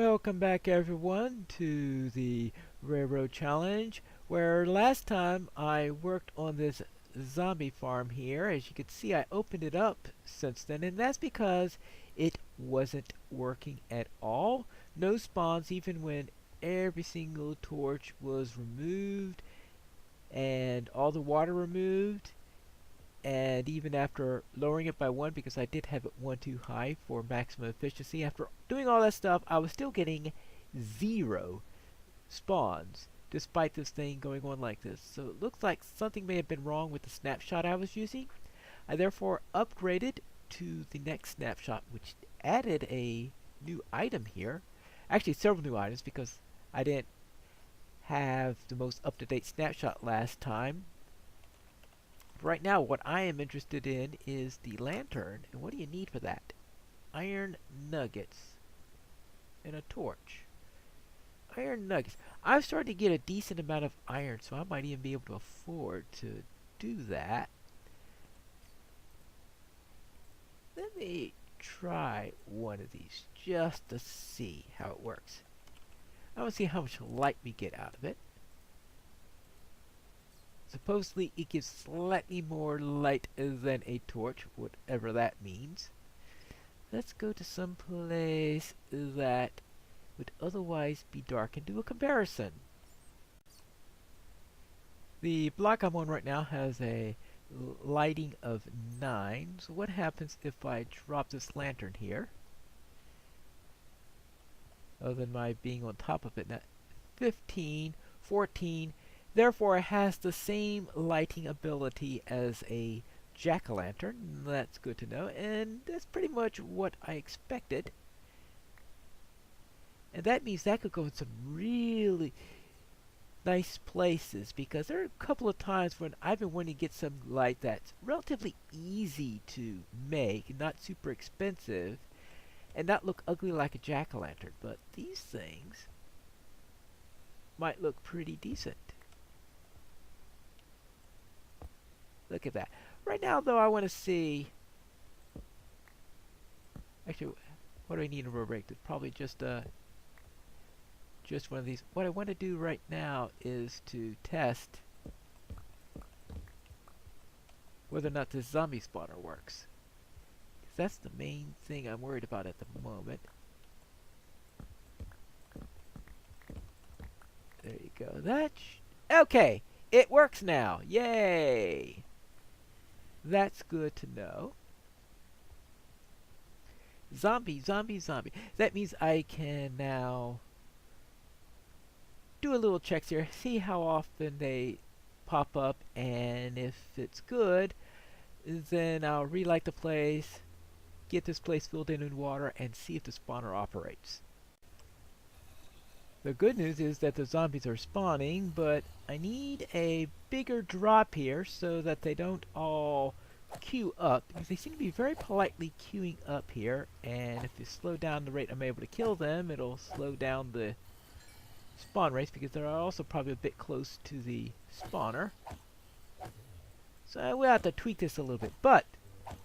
Welcome back everyone to the Railroad Challenge, where last time I worked on this zombie farm here. As you can see, I opened it up since then, and that's because it wasn't working at all. No spawns even when every single torch was removed and all the water removed, and even after lowering it by one because I did have it one too high for maximum efficiency, after doing all that stuff, I was still getting 0 spawns despite this thing going on like this. So it looks like something may have been wrong with the snapshot I was using. I therefore upgraded to the next snapshot, which added a new item here. Actually, several new items because I didn't have the most up-to-date snapshot last time. Right now, what I am interested in is the lantern. And what do you need for that? Iron nuggets and a torch. Iron nuggets. I've started to get a decent amount of iron, so I might even be able to afford to do that. Let me try one of these just to see how it works. I want to see how much light we get out of it. Supposedly it gives slightly more light than a torch, whatever that means. Let's go to some place that would otherwise be dark and do a comparison. The block I'm on right now has a lighting of 9. So what happens if I drop this lantern here? Other than my being on top of it. Now, 15, 14. Therefore, it has the same lighting ability as a jack-o'-lantern. That's good to know, and that's pretty much what I expected. And that means that could go in some really nice places, because there are a couple of times when I've been wanting to get some light that's relatively easy to make, not super expensive, and not look ugly like a jack-o'-lantern. But these things might look pretty decent. Look at that. Right now, though, I want to see... Actually, what do I need in a break? It's probably just one of these. What I want to do right now is to test whether or not this zombie spawner works. 'Cause that's the main thing I'm worried about at the moment. There you go. Okay! It works now! Yay! That's good to know. Zombie, zombie, zombie. That means I can now do a little checks here, see how often they pop up, and if it's good, then I'll relight the place, get this place filled in with water, and see if the spawner operates. The good news is that the zombies are spawning, but I need a bigger drop here so that they don't all queue up, because they seem to be very politely queuing up here, and if you slow down the rate I'm able to kill them, it'll slow down the spawn rates, because they're also probably a bit close to the spawner. So we'll have to tweak this a little bit, but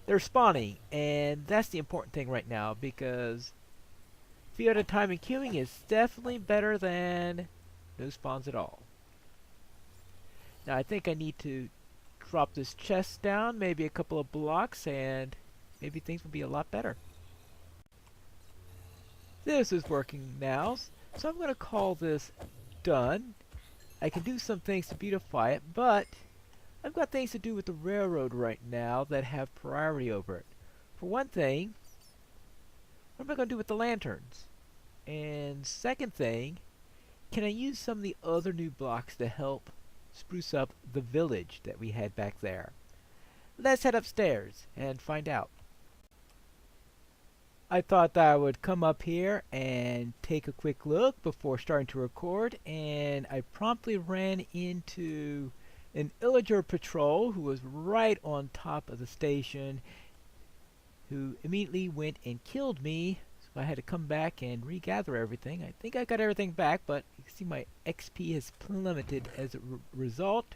they're spawning, and that's the important thing right now, because few at a time in queuing is definitely better than no spawns at all. Now I think I need to drop this chest down, maybe a couple of blocks, and maybe things will be a lot better. This is working now, so I'm going to call this done. I can do some things to beautify it, but I've got things to do with the railroad right now that have priority over it. For one thing, what am I going to do with the lanterns? And second thing, can I use some of the other new blocks to help spruce up the village that we had back there? Let's head upstairs and find out. I thought that I would come up here and take a quick look before starting to record, and I promptly ran into an Illiger patrol who was right on top of the station, who immediately went and killed me. So I had to come back and regather everything. I think I got everything back, but you can see my XP has plummeted as a result.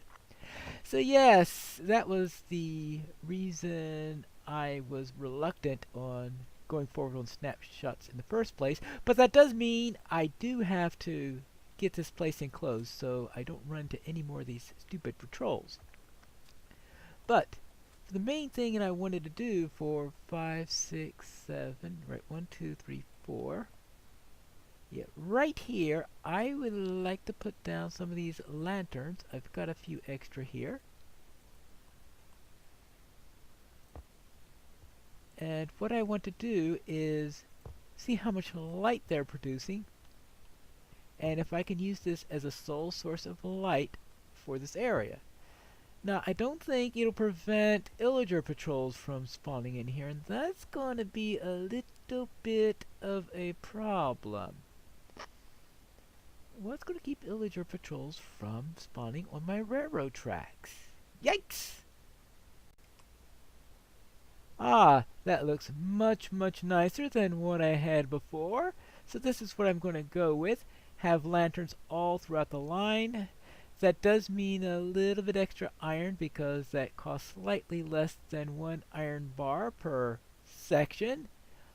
So yes, that was the reason I was reluctant on going forward on snapshots in the first place. But that does mean I do have to get this place enclosed so I don't run into any more of these stupid patrols. But for the main thing that I wanted to do for 5, 6, 7, right, 1, 2, 3, 4. Yeah, right here, I would like to put down some of these lanterns. I've got a few extra here. And what I want to do is see how much light they're producing, and if I can use this as a sole source of light for this area. Now, I don't think it'll prevent Illiger patrols from spawning in here, and that's going to be a little bit of a problem. What's going to keep Illiger patrols from spawning on my railroad tracks? Yikes! Ah, that looks much, much nicer than what I had before. So this is what I'm going to go with. Have lanterns all throughout the line. That does mean a little bit extra iron because that costs slightly less than 1 iron bar per section.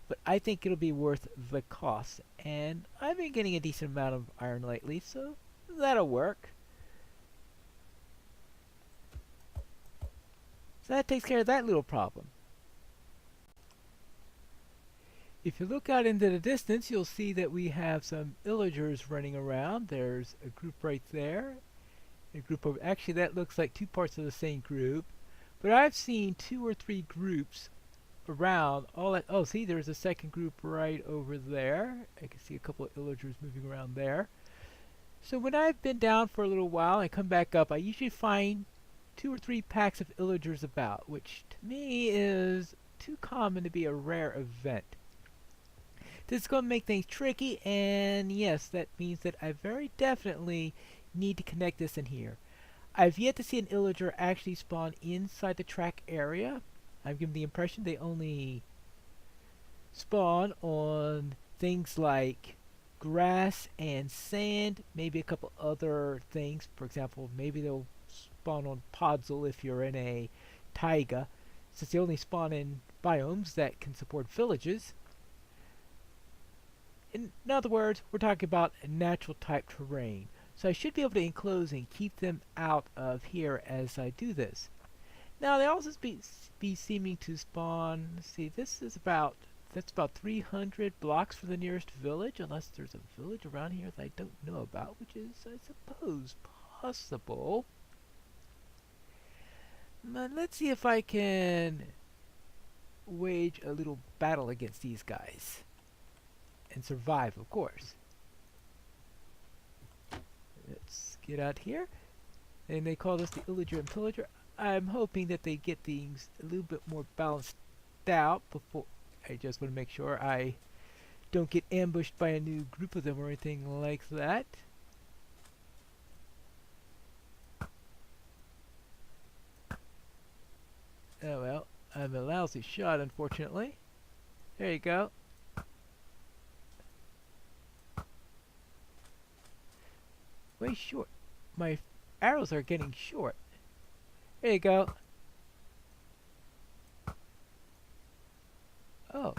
But I think it'll be worth the cost. And I've been getting a decent amount of iron lately, so that'll work. So that takes care of that little problem. If you look out into the distance, you'll see that we have some Illigers running around. There's a group right there. A group of, actually that looks like 2 parts of the same group. But I've seen 2 or 3 groups around all that. Oh, see, there's a second group right over there. I can see a couple of Illigers moving around there. So when I've been down for a little while and come back up, I usually find 2 or 3 packs of Illigers about, which to me is too common to be a rare event. This is going to make things tricky, and yes, that means that I very definitely need to connect this in here. I've yet to see an Illiger actually spawn inside the track area. I'm given the impression they only spawn on things like grass and sand, maybe a couple other things. For example, maybe they'll spawn on Podzol if you're in a taiga, since they only spawn in biomes that can support villages. In other words, we're talking about natural type terrain. So I should be able to enclose and keep them out of here as I do this. Now they also be seeming to spawn, let's see, that's about 300 blocks from the nearest village, unless there's a village around here that I don't know about, which is, I suppose, possible. But let's see if I can wage a little battle against these guys. And survive, of course. Let's get out here. And they call this the Illiger and Pillager. I'm hoping that they get things a little bit more balanced out before. I just want to make sure I don't get ambushed by a new group of them or anything like that. Oh well, I'm a lousy shot, unfortunately. There you go. Way short. My arrows are getting short. There you go. Oh.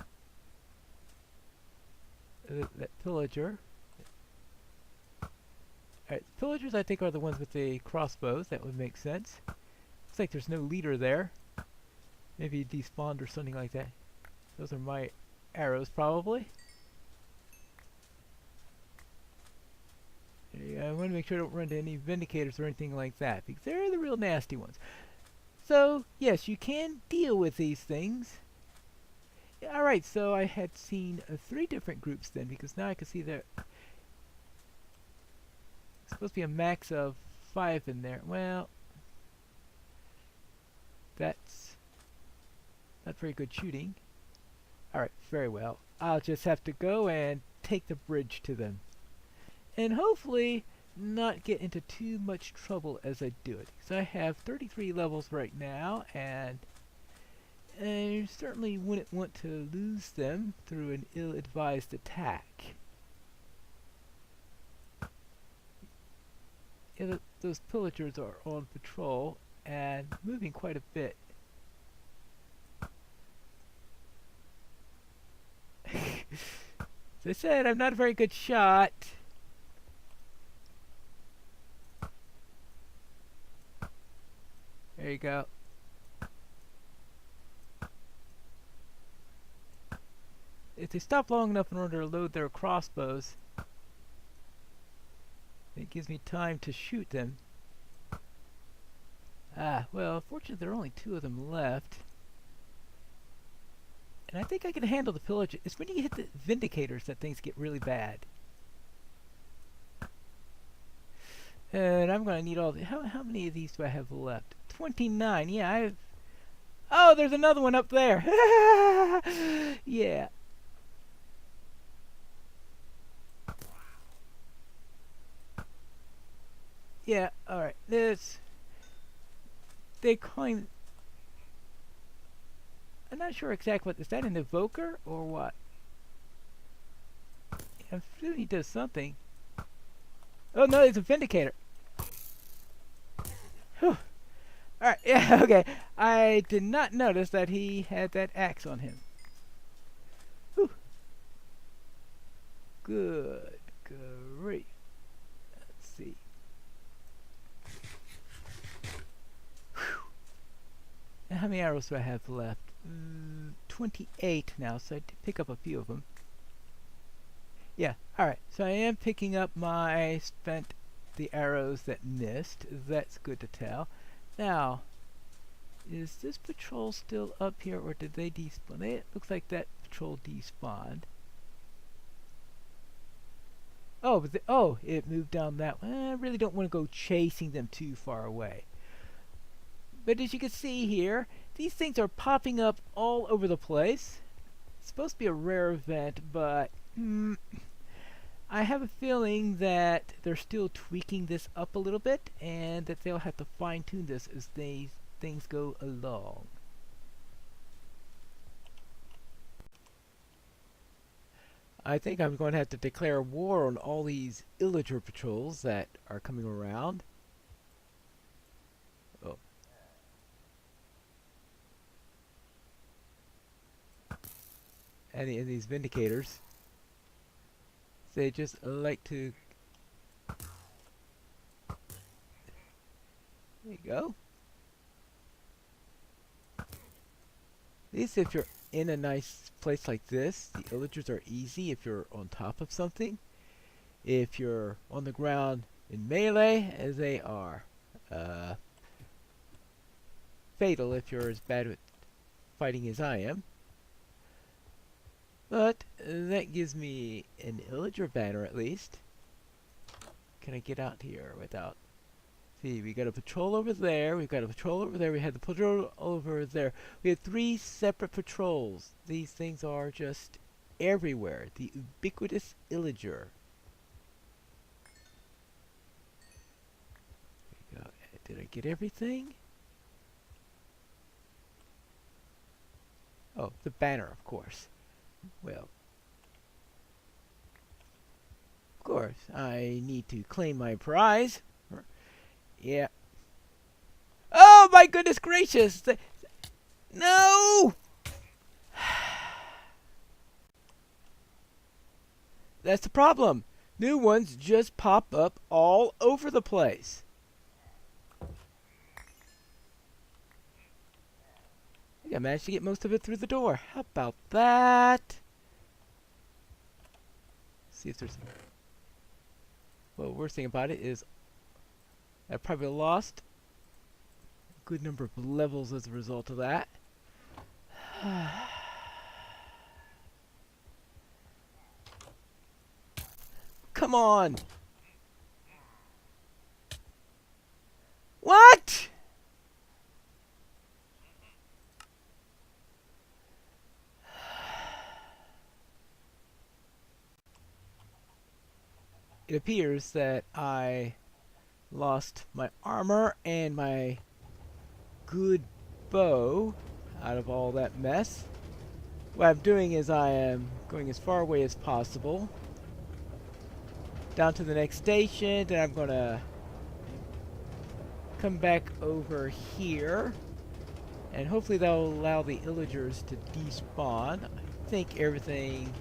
That pillager. Alright, pillagers I think are the ones with the crossbows. That would make sense. Looks like there's no leader there. Maybe despawned or something like that. Those are my arrows probably. I want to make sure I don't run into any Vindicators or anything like that, because they're the real nasty ones. So, yes, you can deal with these things. Yeah, alright, so I had seen 3 different groups then, because now I can see there supposed to be a max of 5 in there. Well, that's not very good shooting. Alright, very well. I'll just have to go and take the bridge to them. And hopefully not get into too much trouble as I do it. So I have 33 levels right now, and I certainly wouldn't want to lose them through an ill-advised attack. Yeah, those pillagers are on patrol and moving quite a bit. As I said, I'm not a very good shot. There you go. If they stop long enough in order to load their crossbows, it gives me time to shoot them. Ah, well, fortunately there are only 2 of them left. And I think I can handle the pillage. It's when you hit the Vindicators that things get really bad. And I'm going to need all the... How many of these do I have left? 29. Yeah, I have... Oh, there's another one up there. Yeah. Yeah, alright. This... They coin... I'm not sure exactly what... Is that an evoker or what? I'm sure he does something. Oh no, it's a Vindicator. Whew. Alright, yeah, okay. I did not notice that he had that axe on him. Whew. Good grief. Let's see. Whew. Now, how many arrows do I have left? 28 now, so I did pick up a few of them. Yeah, alright, so I am picking up my the arrows that missed. That's good to tell. Now, is this patrol still up here, or did they despawn? It looks like that patrol despawned. Oh, but oh, it moved down that way. I really don't want to go chasing them too far away. But as you can see here, these things are popping up all over the place. It's supposed to be a rare event, but I have a feeling that they're still tweaking this up a little bit, and that they'll have to fine-tune this as things go along. I think I'm going to have to declare war on all these Illiger patrols that are coming around. Oh. And these Vindicators. They just like to... There you go. At least if you're in a nice place like this, the Illigers are easy if you're on top of something. If you're on the ground in melee, as they are fatal if you're as bad at fighting as I am. But that gives me an Illiger banner at least. Can I get out here without... See, we got a patrol over there, we've got a patrol over there, we had the patrol over there. We had 3 separate patrols. These things are just everywhere. The ubiquitous Illiger. There we go. Did I get everything? Oh, the banner, of course. Well, of course, I need to claim my prize. Yeah. Oh my goodness gracious! No! That's the problem. New ones just pop up all over the place. I think I managed to get most of it through the door. How about that? See if there's... Well, worst thing about it is I probably lost a good number of levels as a result of that. Come on! What? It appears that I lost my armor and my good bow out of all that mess. What I'm doing is I am going as far away as possible down to the next station, then I'm gonna come back over here and hopefully that'll allow the Illigers to despawn. I think everything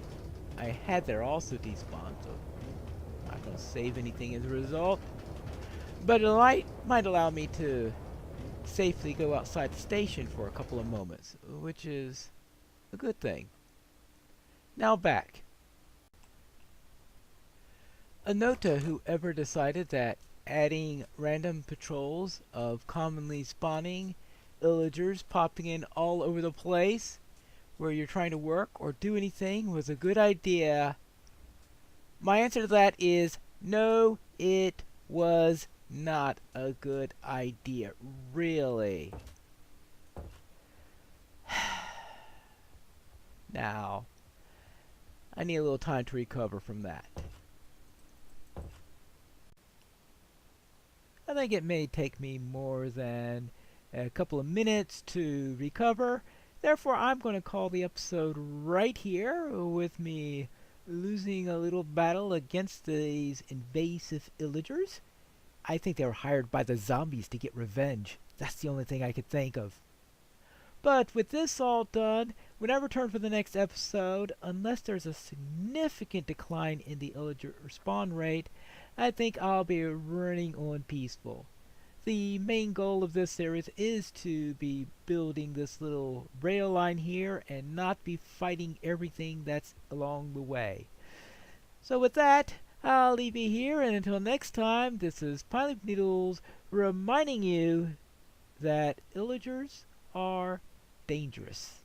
I had there also despawned, so I'm not going to save anything as a result. But it might allow me to safely go outside the station for a couple of moments, which is a good thing. Now back. A note to whoever decided that adding random patrols of commonly spawning illagers popping in all over the place where you're trying to work or do anything was a good idea. My answer to that is no, it was not a good idea, really. Now, I need a little time to recover from that. I think it may take me more than a couple of minutes to recover. Therefore, I'm going to call the episode right here with me losing a little battle against these invasive illagers. I think they were hired by the zombies to get revenge. That's the only thing I could think of. But with this all done, when I return for the next episode, unless there's a significant decline in the illager spawn rate, I think I'll be running on peaceful. The main goal of this series is to be building this little rail line here and not be fighting everything that's along the way. So with that, I'll leave you here, and until next time, this is Pineleaf Needles reminding you that illagers are dangerous.